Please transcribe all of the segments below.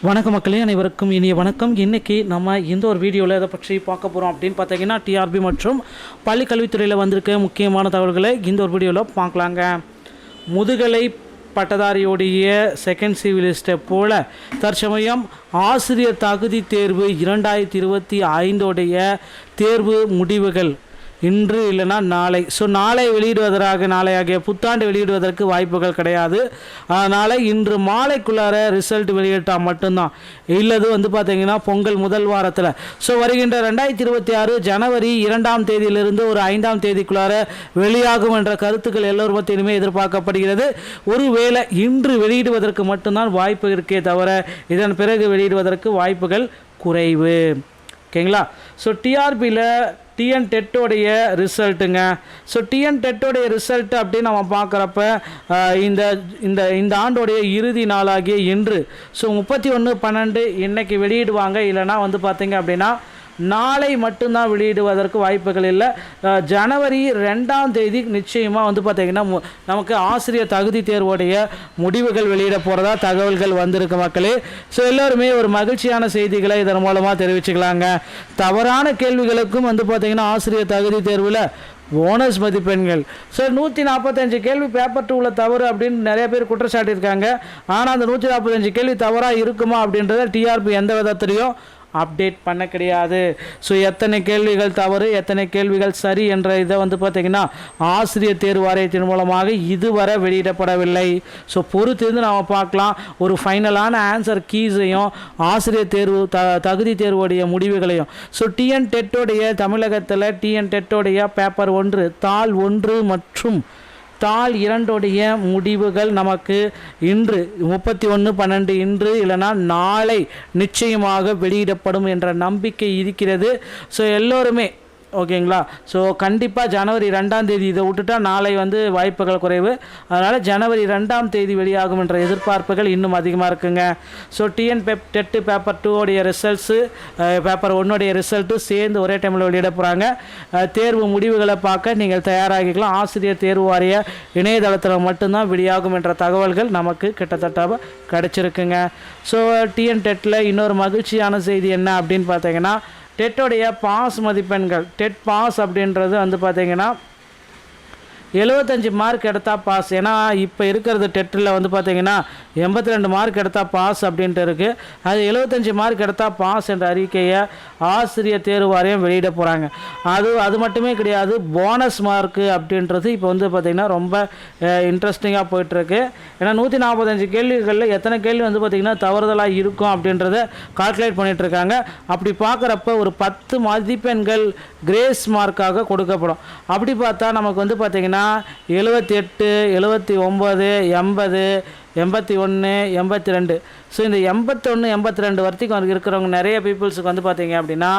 வணக்கம் மக்களே, அனைவருக்கும் இனிய வணக்கம். இன்றைக்கி நம்ம இந்த ஒரு வீடியோவில் இதை பற்றி பார்க்க போகிறோம் அப்படின்னு பார்த்தீங்கன்னா, டிஆர்பி மற்றும் பள்ளி கல்வித்துறையில் வந்திருக்க முக்கியமான தகவல்களை இந்த ஒரு வீடியோவில் பார்க்கலாங்க. முதுகலை பட்டதாரியோடைய செகண்ட் சிவிலிஸ்ட்டை போல தற்சமயம் ஆசிரியர் தகுதி தேர்வு 2025 தேர்வு முடிவுகள் இன்று இல்லைனா நாளை. நாளை வெளியிடுவதற்காக நாளையாகிய புத்தாண்டு வெளியிடுவதற்கு வாய்ப்புகள் கிடையாது. அதனால் இன்று மாலைக்குள்ளார ரிசல்ட் வெளியிட்டால் மட்டும்தான். இல்லது பார்த்திங்கன்னா பொங்கல் முதல் வாரத்தில் வருகின்ற 2026 ஜனவரி 2ஆம் தேதியிலிருந்து ஒரு 5ஆம் தேதிக்குள்ளார வெளியாகும் என்ற கருத்துக்கள் எல்லோரும் மத்தியிலுமே எதிர்பார்க்கப்படுகிறது. ஒருவேளை இன்று வெளியிடுவதற்கு மட்டும்தான் வாய்ப்பு இருக்கே தவிர இதன் பிறகு வெளியிடுவதற்கு வாய்ப்புகள் குறைவு. ஓகேங்களா? டிஆர்பியில் டிஎன் டெட்டோடைய ரிசல்ட்டுங்க. டிஎன் டெட்டோடைய ரிசல்ட் அப்படின்னு நம்ம பார்க்குறப்ப இந்த இந்த இந்த ஆண்டோடைய இறுதி நாளாகிய இன்று 31/12 இன்றைக்கி வெளியிடுவாங்க. இல்லைனா பார்த்திங்க அப்படின்னா நாளை மட்டும்தான் வெளியிடுவதற்கு வாய்ப்புகள் இல்லை. ஜனவரி 2ஆம் தேதி நிச்சயமாக பார்த்திங்கன்னா நமக்கு ஆசிரியர் தகுதி தேர்வுடைய முடிவுகள் வெளியிட போகிறதா தகவல்கள் வந்திருக்கு மக்களே. எல்லோருமே ஒரு மகிழ்ச்சியான செய்திகளை இதன் மூலமாக தெரிவிச்சுக்கலாங்க. தவறான கேள்விகளுக்கும் பார்த்திங்கன்னா ஆசிரியர் தகுதி தேர்வில் போனஸ் மதிப்பெண்கள் 145 கேள்வி பேப்பர் 2ல் தவறு அப்படின்னு நிறைய பேர் குற்றச்சாட்டியிருக்காங்க. ஆனால் அந்த 145 கேள்வி தவறாக இருக்குமா அப்படின்றத டிஆர்பி எந்த விதத்துலையும் அப்டேட் பண்ண கிடையாது. எத்தனை கேள்விகள் தவறு எத்தனை கேள்விகள் சரி என்ற இதை பார்த்திங்கன்னா ஆசிரியர் தேர்வு வாரியத்தின் மூலமாக இதுவரை வெளியிடப்படவில்லை. பொறுத்திருந்து நாம் பார்க்கலாம். ஒரு ஃபைனலான ஆன்சர் கீஸையும் ஆசிரியர் தேர்வு தகுதி தேர்வுடைய முடிவுகளையும் டிஎன் டெட்டோடைய தமிழகத்தில் டிஎன் டெட்டோடைய பேப்பர் 1 தாள் 1 மற்றும் தாள் 2 முடிவுகள் நமக்கு இன்று 31/12 இன்று இல்லைனா நாளை நிச்சயமாக வெளியிடப்படும் என்ற நம்பிக்கை இருக்கிறது. எல்லோருமே ஓகேங்களா. கண்டிப்பாக ஜனவரி 2ஆம் தேதி இதை விட்டுட்டா நாளை வாய்ப்புகள் குறைவு. அதனால் ஜனவரி 2ஆம் தேதி வெளியாகும் என்ற எதிர்பார்ப்புகள் இன்னும் அதிகமாக இருக்குங்க. TN TET paper 2 results paper 1 result சேர்ந்து ஒரே டைமில் வெளியிட போகிறாங்க. தேர்வு முடிவுகளை பார்க்க நீங்கள் தயாராகிக்கலாம். ஆசிரியர் தேர்வு வாரிய இணையதளத்தில் மட்டும்தான் வெளியாகும் என்ற தகவல்கள் நமக்கு கிட்டத்தட்ட கிடச்சிருக்குங்க. டிஎன் டெட்டில் இன்னொரு மகிழ்ச்சியான செய்தி என்ன அப்படின்னு பார்த்தீங்கன்னா, டெட்டோடைய பாஸ் மதிப்பெண்கள். டெட் பாஸ் அப்படின்றது பார்த்திங்கன்னா 75 மார்க் எடுத்தால் பாஸ். ஏன்னா இப்போ இருக்கிறது டெட்டில் பார்த்திங்கன்னா 82 மார்க் எடுத்தால் பாஸ் அப்படின்ட்டு இருக்குது. அது 75 மார்க் எடுத்தால் பாஸ் என்ற அறிக்கையை ஆசிரியர் தேர்வு வாரியம் வெளியிட போகிறாங்க. அது மட்டுமே கிடையாது, போனஸ் மார்க்கு அப்படின்றது இப்போ பார்த்திங்கன்னா ரொம்ப இன்ட்ரெஸ்டிங்காக போயிட்டுருக்கு. ஏன்னா 145 கேள்விகளில் எத்தனை கேள்வி பார்த்திங்கன்னா தவறுதலாக இருக்கும் அப்படின்றத கால்குலேட் பண்ணிகிட்ருக்காங்க. அப்படி பார்க்குறப்ப ஒரு 10 மதிப்பெண்கள் கிரேஸ் மார்க்காக கொடுக்கப்படும். அப்படி பார்த்தா நமக்கு பார்த்திங்கன்னா 78, 79, 80, 81, 82 இந்த 81, 82 வரைக்கும் இருக்கிறவங்க நிறைய பீப்புள்ஸுக்கு பார்த்திங்க அப்படின்னா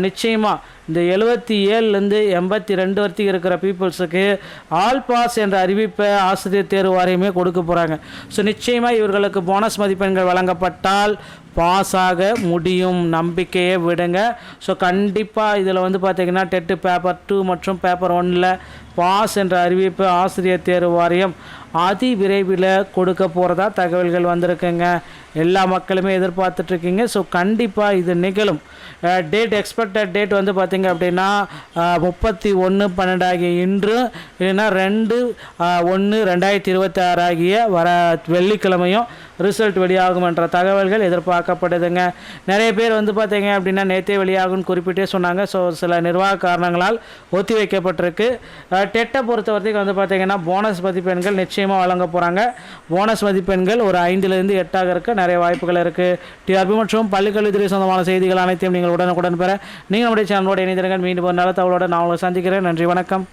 நிச்சயமாக இந்த 77லேருந்து 82 வரைக்கும் இருக்கிற பீப்புள்ஸுக்கு ஆல் பாஸ் என்ற அறிவிப்பை ஆசிரியர் தேர்வு வாரியமே கொடுக்க போகிறாங்க. நிச்சயமாக இவர்களுக்கு போனஸ் மதிப்பெண்கள் வழங்கப்பட்டால் பாஸாக முடியும், நம்பிக்கையை விடுங்க. கண்டிப்பாக இதில் பார்த்திங்கன்னா டெட்டு பேப்பர் 2 மற்றும் பேப்பர் 1ல் பாஸ் என்ற அறிவிப்பு ஆசிரியர் தேர்வு வாரியம் அதி விரைவில் கொடுக்க போகிறதா தகவல்கள் வந்திருக்குங்க. எல்லா மக்களுமே எதிர்பார்த்துட்ருக்கீங்க. கண்டிப்பாக இது நிகழும். டேட் எக்ஸ்பெக்டட் டேட் பார்த்திங்க அப்படின்னா 31/12 ஆகிய இன்று இல்லைன்னா 2/1/2026 ஆகிய வர வெள்ளிக்கிழமையும் ரிசல்ட் வெளியாகும் என்ற தகவல்கள் எதிர்பார்க்கப்படுதுங்க. நிறைய பேர் பார்த்திங்க அப்படின்னா நேற்றே வெளியாகும்னு குறிப்பிட்டே சொன்னாங்க. சில நிர்வாக காரணங்களால் ஒத்தி வைக்கப்பட்டிருக்கு. டெட்டை பொறுத்த வரைக்கும் பார்த்திங்கன்னா போனஸ் மதிப்பெண்கள் நிச்சயமாக வழங்க போகிறாங்க. போனஸ் மதிப்பெண்கள் ஒரு 5லிருந்து 8 இருக்க நிறைய வாய்ப்புகள் இருக்குது. டிஆர்பி மற்றும் பள்ளிக்கல்வித்துறை சொந்தமான செய்திகள் அனைத்தையும் நீங்கள் உடனுக்குடன் பெற நீங்கள் நம்முடைய சேனலோட இணைந்திருங்கள். மீண்டும் ஒரு நல்ல தகவலோடு நான் உங்களை சந்திக்கிறேன். நன்றி, வணக்கம்.